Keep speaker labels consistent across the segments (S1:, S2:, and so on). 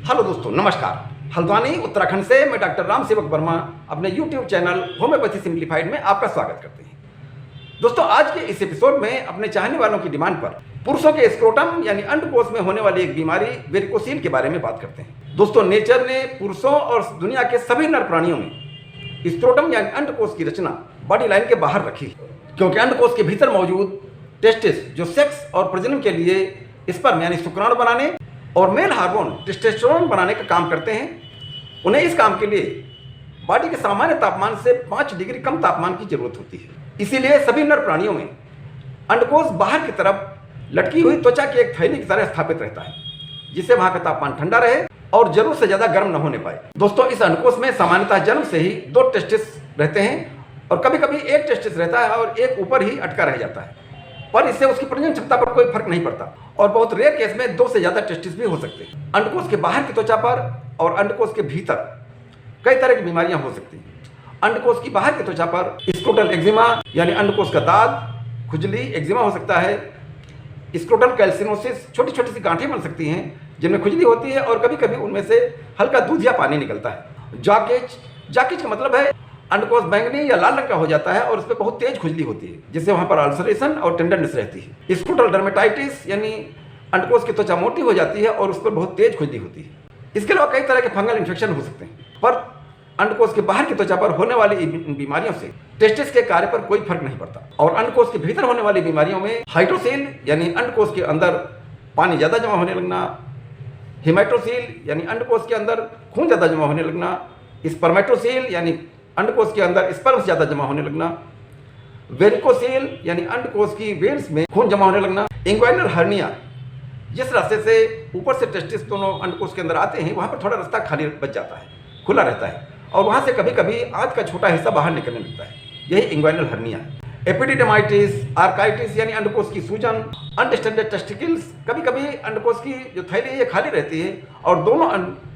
S1: Hello दोस्तों, नमस्कार। हल्द्वानी उत्तराखंड से मैं डॉक्टर राम सेवक वर्मा अपने यूट्यूब चैनल होम्योपैथी सिंप्लीफाइड में आपका स्वागत करते हैं। दोस्तों, आज के इस एपिसोड में अपने चाहने वालों की डिमांड पर पुरुषों के स्क्रोटम यानी अंडकोश में होने वाली एक बीमारी वेरिकोसील के बारे में बात करते हैं। दोस्तों, नेचर ने पुरुषों और दुनिया के सभी नर प्राणियों में स्क्रोटम यानी अंडकोश की रचना बॉडी लाइन के बाहर रखी है, क्योंकि अंडकोश के भीतर मौजूद टेस्टिस जो सेक्स और प्रजनन के लिए स्पर्म यानी शुक्राणु बनाने और मेल हार्मोन टेस्टोस्टेरोन बनाने का काम करते हैं, उन्हें इस काम के लिए बॉडी के सामान्य तापमान से 5 डिग्री कम तापमान की जरूरत होती है। इसीलिए सभी नर प्राणियों में अंडकोश बाहर की तरफ लटकी हुई त्वचा की एक थैली की तरह स्थापित रहता है, जिससे वहां का तापमान ठंडा रहे और जरूरत से ज्यादा गर्म न होने पाए। दोस्तों, इस अंडकोश में सामान्यतः जन्म से ही 2 टेस्टिस रहते हैं और कभी कभी एक टेस्टिस रहता है और एक ऊपर ही अटका रह जाता है, पर इससे उसकी प्रजनन क्षमता पर कोई फर्क नहीं पड़ता और बहुत रेयर केस में 2 से ज्यादा टेस्टिस भी हो सकते हैं। अंडकोश के बाहर की त्वचा पर और अंडकोश के भीतर कई तरह की बीमारियां हो सकती हैं। अंडकोश की बाहर की त्वचा पर स्क्रोटल एक्जिमा यानी अंडकोश का दाद, खुजली, एक्जिमा हो सकता है। स्क्रोटल कैल्सिनोसिस, छोटी छोटी सी गांठें बन सकती हैं जिनमें खुजली होती है और कभी कभी उनमें से हल्का दूध या पानी निकलता है। जाकिज का मतलब है अंडकोश बैंगनी या लाल रंग का हो जाता है और उसमें बहुत तेज खुजली होती है, जिससे वहां पर अल्सरेशन और टेंडरनेस रहती है। स्क्रोटल डर्मेटाइटिस यानी अंडकोश की त्वचा मोटी हो जाती है और उस पर बहुत तेज खुजली होती है। इसके अलावा कई तरह के फंगल इन्फेक्शन हो सकते हैं, पर अंडकोश के बाहर की त्वचा पर होने वाली इन बीमारियों से टेस्टिस के कार्य पर कोई फर्क नहीं पड़ता। और अंडकोश के भीतर होने वाली बीमारियों में हाइड्रोसील यानी अंडकोश के अंदर पानी ज्यादा जमा होने लगना, हेमेटोसील यानी अंडकोश के अंदर खून ज्यादा जमा होने लगना, स्पर्मेटोसील यानी अंडकोश के अंदर स्पर्म ज्यादा जमा होने लगना, वेरिकोसील यानी अंडकोश की वेन्स में खून जमा होने लगना, इंग्वाइनल हर्निया जिस रास्ते से ऊपर से टेस्टिस दोनों अंडकोश के अंदर आते हैं वहां पर थोड़ा रास्ता खाली बच जाता है, खुला रहता है और वहां से कभी कभी आंत का छोटा हिस्सा बाहर निकलने लगता है, यही इंग्वाइनल हर्निया है। एपिडिडेमाइटिस, आर्काइटिस यानी अंडकोश की सूजन, अनडिस्टेंडेड टेस्टिकल्स, कभी कभी अंडकोश की जो थैली है ये खाली रहती है और दोनों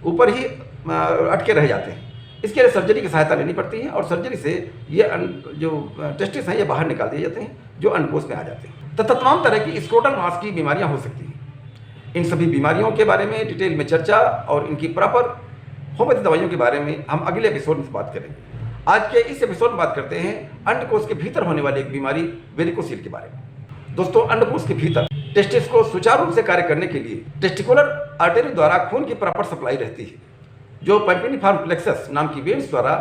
S1: ऊपर ही अटके रह जाते हैं। इसके लिए सर्जरी की सहायता लेनी पड़ती है और सर्जरी से ये जो टेस्टिस हैं ये बाहर निकाल दिए जाते हैं जो अंडकोश में आ जाते हैं। तथा तमाम तरह की स्क्रोटल मास की बीमारियां हो सकती हैं। इन सभी बीमारियों के बारे में डिटेल में चर्चा और इनकी प्रॉपर होम्योपैथी दवाइयों के बारे में हम अगले एपिसोड में बात करेंगे। आज के इस एपिसोड में बात करते हैं अंडकोश के भीतर होने वाली एक बीमारी वेरिकोसील के बारे में। दोस्तों, अंडकोश के भीतर टेस्टिस को सुचारू रूप से कार्य करने के लिए टेस्टिकुलर आर्टरी द्वारा खून की प्रॉपर सप्लाई रहती है, जो पैपिनिफॉर्म प्लेक्सस नाम की वेन्स द्वारा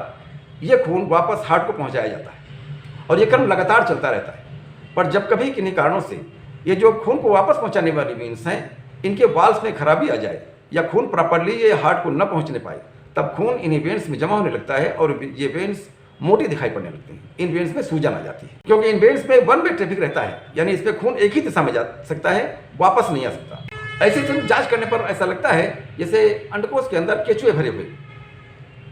S1: यह खून वापस हार्ट को पहुंचाया जाता है और यह क्रम लगातार चलता रहता है। पर जब कभी किन्हीं कारणों से ये जो खून को वापस पहुंचाने वाली वेन्स हैं इनके वाल्स में खराबी आ जाए या खून प्रॉपरली ये हार्ट को न पहुंचने पाए, तब खून इन्हीं वेन्स में जमा होने लगता है और ये वेन्स मोटी दिखाई पड़ने लगती हैं। इन वेन्स में सूजन आ जाती है, क्योंकि इन वेन्स में वन वे ट्रैफिक रहता है, यानी इसमें खून एक ही दिशा में जा सकता है, वापस नहीं आ सकता। ऐसी जांच करने पर ऐसा लगता है जैसे अंडकोश के अंदर केचुए भरे हुए,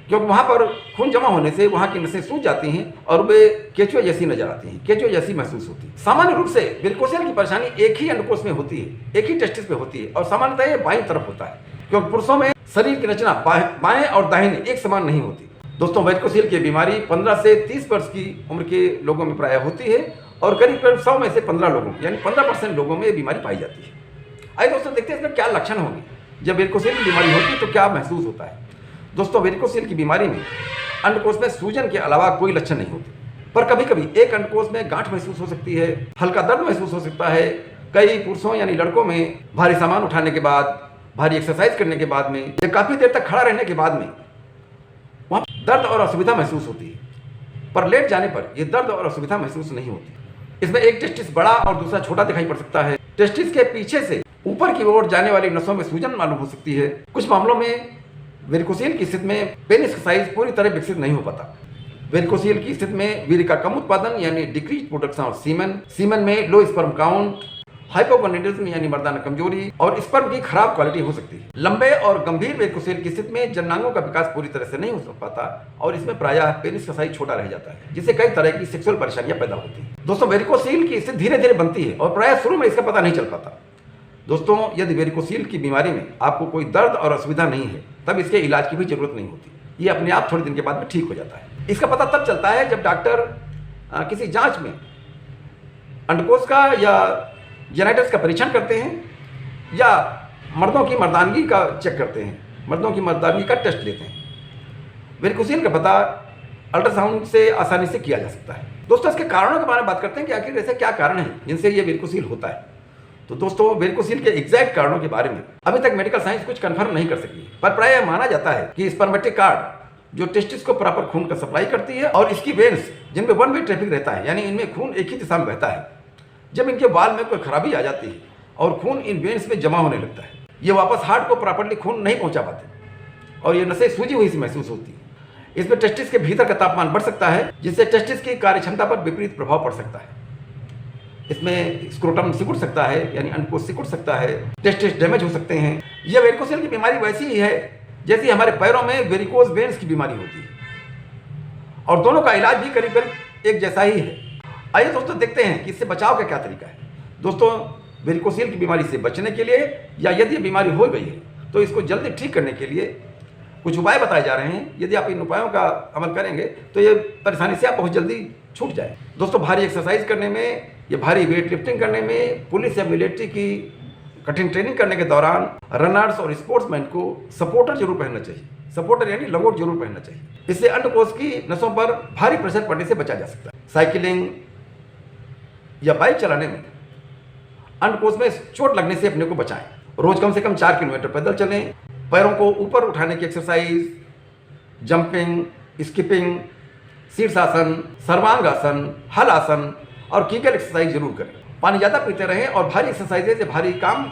S1: क्योंकि वहां पर खून जमा होने से वहां की नसें सूज जाती हैं और वे केचुए जैसी नजर आती हैं, केचुए जैसी महसूस होती है। सामान्य रूप से वेरिकोसील की परेशानी एक ही अंडकोश में होती है, एक ही टेस्टिस में होती है और सामान्यतः ये बाईं तरफ होता है, क्योंकि पुरुषों में शरीर की रचना बाएं और दाहिने एक समान नहीं होती। दोस्तों, वेरिकोसील की बीमारी 15 से 30 वर्ष की उम्र के लोगों में प्रायः होती है और करीब 100 में से 15 लोगों यानी 15% लोगों में ये बीमारी पाई जाती है। आइए दोस्तों, देखते हैं इसमें क्या लक्षण होंगे। जब वेरिकोसील की बीमारी होती है तो क्या महसूस होता है। दोस्तों, वेरिकोसील की बीमारी में अंडकोश में सूजन के अलावा कोई लक्षण नहीं होते, पर कभी कभी एक अंडकोश में गांठ महसूस हो सकती है, हल्का दर्द महसूस हो सकता है। कई पुरुषों यानी लड़कों में भारी सामान उठाने के बाद, भारी एक्सरसाइज करने के बाद में या काफी देर तक खड़ा रहने के बाद में वहां दर्द और असुविधा महसूस होती है, पर लेट जाने पर यह दर्द और असुविधा महसूस नहीं होती। इसमें एक टेस्टिस बड़ा और दूसरा छोटा दिखाई पड़ सकता है। टेस्टिस के पीछे से ऊपर की ओर जाने वाली नसों में सूजन मालूम हो सकती है। कुछ मामलों में वेरिकोसील की स्थिति में पेनिस का साइज पूरी तरह विकसित नहीं हो पाता। वेरिकोसील की स्थिति में वीर्य का कम उत्पादन यानी डिक्रीज प्रोडक्शन ऑफ सीमन में लो स्पर्म काउंट, हाइपोगोनाडिज्म यानी मर्दाना कमजोरी और स्पर्म की खराब क्वालिटी हो सकती है। लंबे और गंभीर वेरिकोसील की स्थिति में जननांगों का विकास पूरी तरह से नहीं हो पाता और इसमें प्रायः पेनिस का साइज छोटा रह जाता है, जिससे कई तरह की सेक्सुअल परेशानियां पैदा होती हैं। दोस्तों, वेरिकोसील की स्थिति धीरे धीरे बनती है और प्रायः शुरू में इसका पता नहीं चल पाता। दोस्तों, यदि वेरिकोसील की बीमारी में आपको कोई दर्द और असुविधा नहीं है तब इसके इलाज की भी जरूरत नहीं होती, ये अपने आप थोड़े दिन के बाद में ठीक हो जाता है। इसका पता तब चलता है जब डॉक्टर किसी जांच में अंडकोश का या जेनाइटिस का परीक्षण करते हैं या मर्दों की मर्दानगी का चेक करते हैं मर्दों की मर्दानगी का टेस्ट लेते हैं। वेरिकोसिल का पता अल्ट्रासाउंड से आसानी से किया जा सकता है। दोस्तों, इसके कारणों के बारे में बात करते हैं कि आखिर ऐसे क्या कारण हैं जिनसे ये वेरिकोसिल होता है। तो दोस्तों, वेरिकोसिल के एग्जैक्ट कारणों के बारे में अभी तक मेडिकल साइंस कुछ कंफर्म नहीं कर सकी, पर प्राय माना जाता है कि स्पर्मेटिक कार्ड जो टेस्टिस को प्रॉपर खून का सप्लाई करती है और इसकी वेन्स जिनमें वन वे ट्रैफिक रहता है, यानी इनमें खून एक ही दिशा में बहता है, जब इनके वाल में कोई खराबी आ जाती है और खून इन वेन्स में जमा होने लगता है, ये वापस हार्ट को प्रॉपरली खून नहीं पहुंचा पाते और ये नसें सूजी हुई सी महसूस होती है। इसमें टेस्टिस के भीतर का तापमान बढ़ सकता है, जिससे टेस्टिस की कार्यक्षमता पर विपरीत प्रभाव पड़ सकता है। इसमें स्क्रोटम सिकुड़ सकता है, यानी अंडकोश सिकुड़ सकता है, टेस्टिस डैमेज हो सकते हैं। यह वेरिकोसिल की बीमारी वैसी ही है जैसी हमारे पैरों में वेरिकोज वेन्स की बीमारी होती है और दोनों का इलाज भी करीब करीब एक जैसा ही है। आइए दोस्तों, देखते हैं कि इससे बचाव का क्या तरीका है। दोस्तों, वेरिकोसिल की बीमारी से बचने के लिए या यदि बीमारी हो गई है तो इसको जल्दी ठीक करने के लिए कुछ उपाय बताए जा रहे हैं। यदि आप इन उपायों का अमल करेंगे तो ये परेशानी से आप बहुत जल्दी छूट जाए। दोस्तों, भारी एक्सरसाइज करने में या भारी वेट लिफ्टिंग करने में, पुलिस या मिलिट्री की कठिन ट्रेनिंग करने के दौरान रनर्स और स्पोर्ट्समैन को सपोर्टर जरूर पहनना चाहिए। सपोर्टर यानी लंगोट जरूर पहनना चाहिए। इससे अंडकोश की नसों पर भारी प्रेशर पड़ने से बचा जा सकता है। साइकिलिंग या बाइक चलाने में अंडकोश में चोट लगने से अपने को बचाएं। रोज कम से कम 4 किलोमीटर पैदल चलें। पैरों को ऊपर उठाने की एक्सरसाइज, जंपिंग, स्किपिंग, शीर्षासन, सर्वांगासन, हल आसन और कीगल एक्सरसाइज जरूर करें। पानी ज़्यादा पीते रहें और भारी एक्सरसाइजेज या भारी काम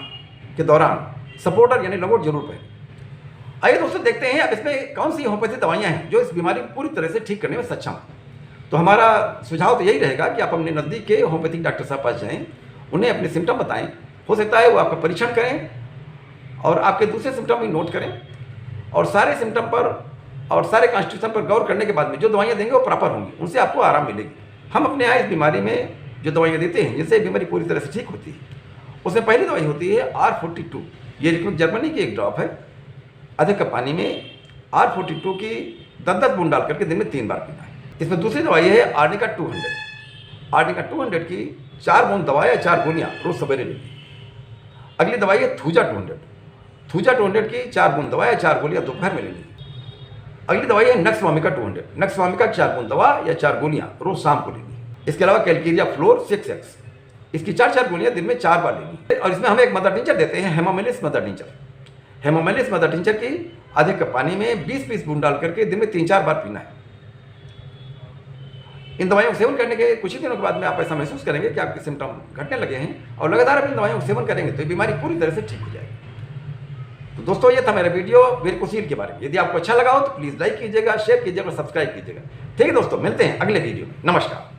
S1: के दौरान सपोर्टर यानी लंगोट जरूर पहनें। आइए दोस्तों, देखते हैं अब इसमें कौन सी होम्योपैथी दवाइयाँ हैं जो इस बीमारी को पूरी तरह से ठीक करने में सक्षम हैं। तो हमारा सुझाव तो यही रहेगा कि आप अपने नज़दीक के होम्योपैथिक डॉक्टर साहब पास जाएँ, उन्हें अपने सिम्टम बताएं। हो सकता है वो आपका परीक्षण करें और आपके दूसरे सिम्टम भी नोट करें और सारे सिम्टम पर और सारे कॉन्स्टिट्यूशन पर गौर करने के बाद में जो दवाइयाँ देंगे वो प्रॉपर होंगी, उनसे आपको आराम मिलेगी। हम अपने यहाँ इस बीमारी में जो दवाइयाँ देते हैं जिससे बीमारी पूरी तरह से ठीक होती है, उसमें पहली दवाई होती है R42। ये जर्मनी की एक ड्रॉप है। अधिक कप पानी में R42 की 10-10 बूंद डाल करके दिन में 3 बार पीना है। इसमें दूसरी दवाई है आर्निका 200। आर्निका 200 की 4 बूंद दवा या 4 गोलियाँ रोज सवेरे लेनी। अगली दवाई है थूजा 200। थूजा 200 की 4 बूंद दवा या 4 गोलियाँ दोपहर में लेनी। अगली दवाई है नक्सवामिका 200। नक्सवामिका 4 बूंद दवा या 4 गोलियाँ रोज शाम को लेनी। इसके अलावा कैलकेरिया फ्लोर 6x, इसकी 4-4 गोलियाँ दिन में 4 बार लेनी। और इसमें हम एक मदर टिंचर देते हैं, हेमोमेलिस मदर टिंचर। हेमोमेलिस मदर टिंचर की आधे कप पानी में 20-20 बूंद डाल करके दिन में 3-4 बार पीना है। इन दवाइयों का सेवन करने के कुछ ही दिनों के बाद में आप ऐसा महसूस करेंगे कि आपके सिम्टम घटने लगे हैं और लगातार आप इन दवाइयों का सेवन करेंगे तो ये बीमारी पूरी तरह से ठीक हो जाएगी। तो दोस्तों, ये था मेरा वीडियो वेरिकोसिल के बारे में। यदि आपको अच्छा लगा हो तो प्लीज़ लाइक कीजिएगा, शेयर कीजिएगा और सब्सक्राइब कीजिएगा। ठीक है दोस्तों, मिलते हैं अगले वीडियो में। नमस्कार।